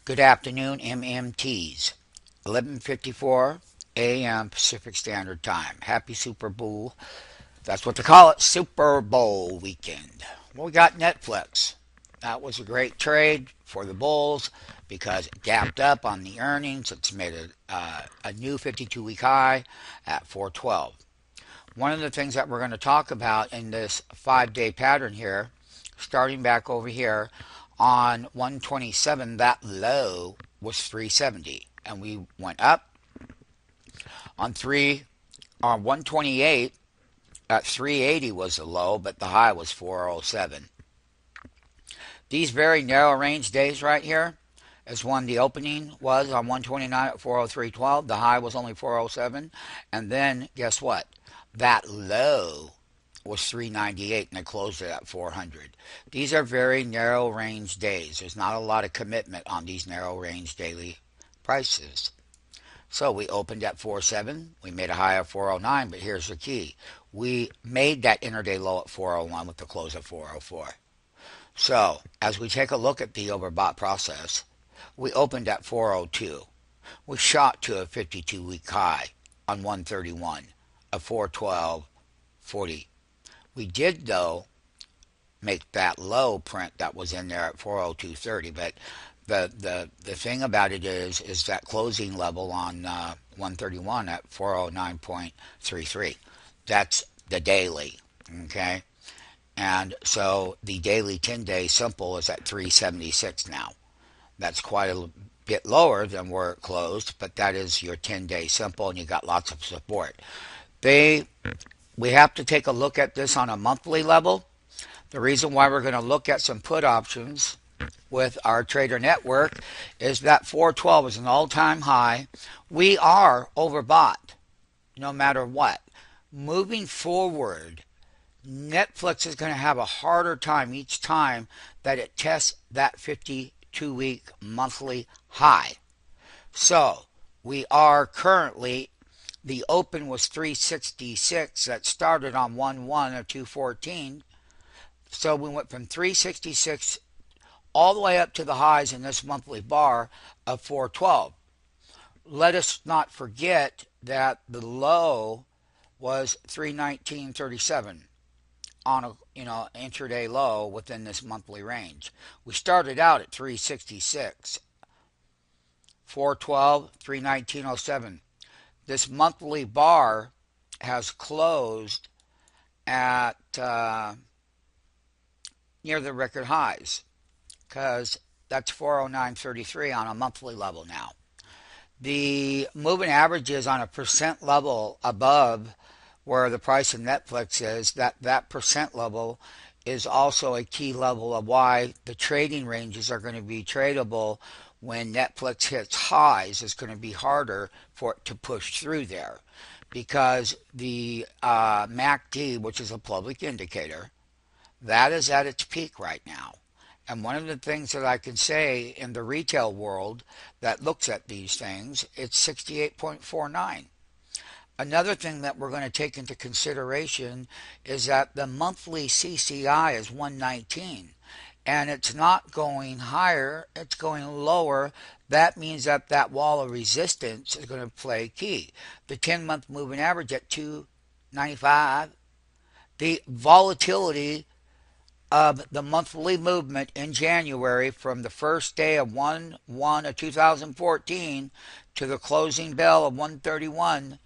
Good afternoon, MMTs. 11:54 a.m. Pacific Standard Time. Happy Super Bowl. That's what they call it, Super Bowl weekend. Well, we got Netflix. That was a great trade for the Bulls because it gapped up on the earnings. It's made a new 52-week high at 412. One of the things that we're going to talk about in this 5-day pattern here, starting back over here on 127, that low was 370, and we went up on 128 at 380 was the low, but the high was 407. These very narrow range days right here is when the opening was on 129 at 403.12. The high was only 407, and then guess what? That low was 398 and they closed it at 400. These are very narrow range days. There's not a lot of commitment on these narrow range daily prices. So we opened at 407. We made a high of 409, but here's the key. We made that intraday low at 401 with the close at 404. So as we take a look at the overbought process, we opened at 402. We shot to a 52-week high on 131 of 412.40. We did, though, make that low print that was in there at 402.30, but the thing about it is that closing level on 131 at 409.33. That's the daily, okay? And so the daily 10-day simple is at 376 now. That's quite a bit lower than where it closed, but that is your 10-day simple, and you got lots of support. We have to take a look at this on a monthly level. The reason why we're going to look at some put options with our trader network is that 412 is an all-time high. We are overbought no matter what. Moving forward, Netflix is going to have a harder time each time that it tests that 52-week monthly high. So we are currently, the open was 366. That started on 1-1 of 214. So we went from 366 all the way up to the highs in this monthly bar of 412. Let us not forget that the low was 319.37 on a intraday low within this monthly range. We started out at 366, 412, 319.07. This monthly bar has closed at near the record highs because that's 409.33 on a monthly level now. The moving average is on a percent level above where the price of Netflix is. That percent level is also a key level of why the trading ranges are going to be tradable. When Netflix hits highs, it's going to be harder for it to push through there because the MACD, which is a public indicator, that is at its peak right now. And one of the things that I can say in the retail world that looks at these things, it's 68.49. Another thing that we're going to take into consideration is that the monthly CCI is 119. And it's not going higher, it's going lower. That means that that wall of resistance is going to play key. The 10-month moving average at 295. The volatility of the monthly movement in January from the first day of 1/1 of 2014 to the closing bell of 131.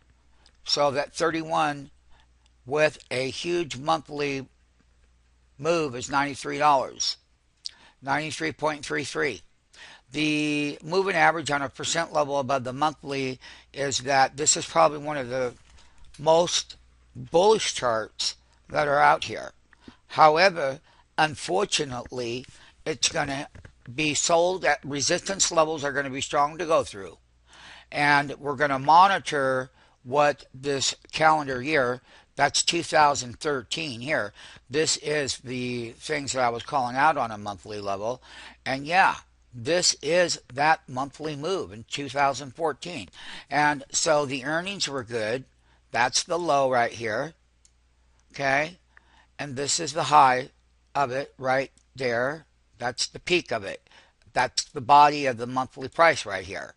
So that 31 with a huge monthly move is $93. 93.33. The moving average on a percent level above the monthly is that this is probably one of the most bullish charts that are out here. However, unfortunately, it's going to be sold at resistance levels are going to be strong to go through. And we're going to monitor what this calendar year, that's 2013 here. This is the things that I was calling out on a monthly level. And yeah, this is that monthly move in 2014. And so the earnings were good. That's the low right here. Okay. And this is the high of it right there. That's the peak of it. That's the body of the monthly price right here.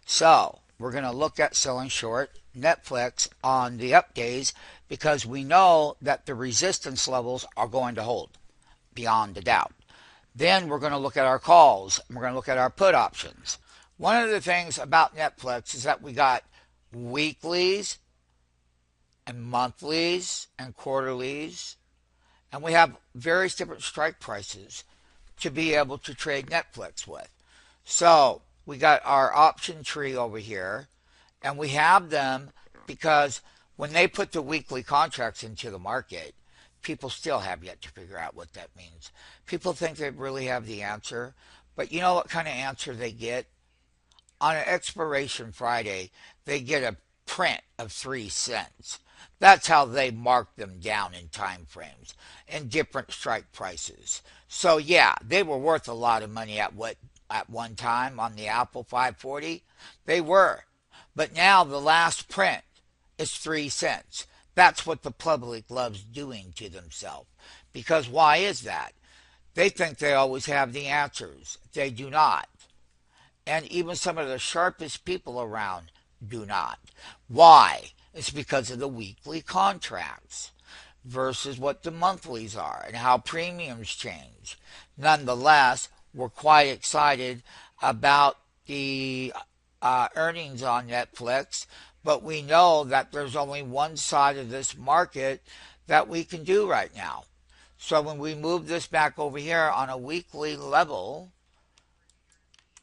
So we're going to look at selling short Netflix on the up days because we know that the resistance levels are going to hold beyond a doubt. Then we're going to look at our calls and we're going to look at our put options. One of the things about Netflix is that we got weeklies and monthlies and quarterlies, and we have various different strike prices to be able to trade Netflix with. So we got our option tree over here, and we have them because when they put the weekly contracts into the market, people still have yet to figure out what that means. People think they really have the answer, but you know what kind of answer they get? On an expiration Friday, they get a print of 3 cents. That's how they mark them down in time frames and different strike prices. So yeah, they were worth a lot of money at one time on the Apple 540. They were. But now the last print is 3 cents. That's what the public loves doing to themselves. Because why is that? They think they always have the answers. They do not. And even some of the sharpest people around do not. Why? It's because of the weekly contracts versus what the monthlies are and how premiums change. Nonetheless, we're quite excited about the earnings on Netflix, but we know that there's only one side of this market that we can do right now. So when we move this back over here on a weekly level,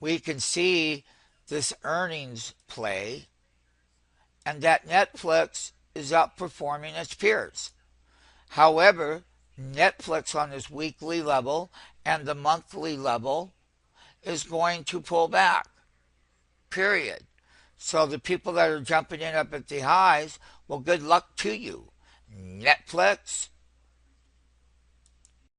we can see this earnings play and that Netflix is outperforming its peers. However, Netflix on this weekly level and the monthly level is going to pull back, period. So the people that are jumping in up at the highs, well, good luck to you. Netflix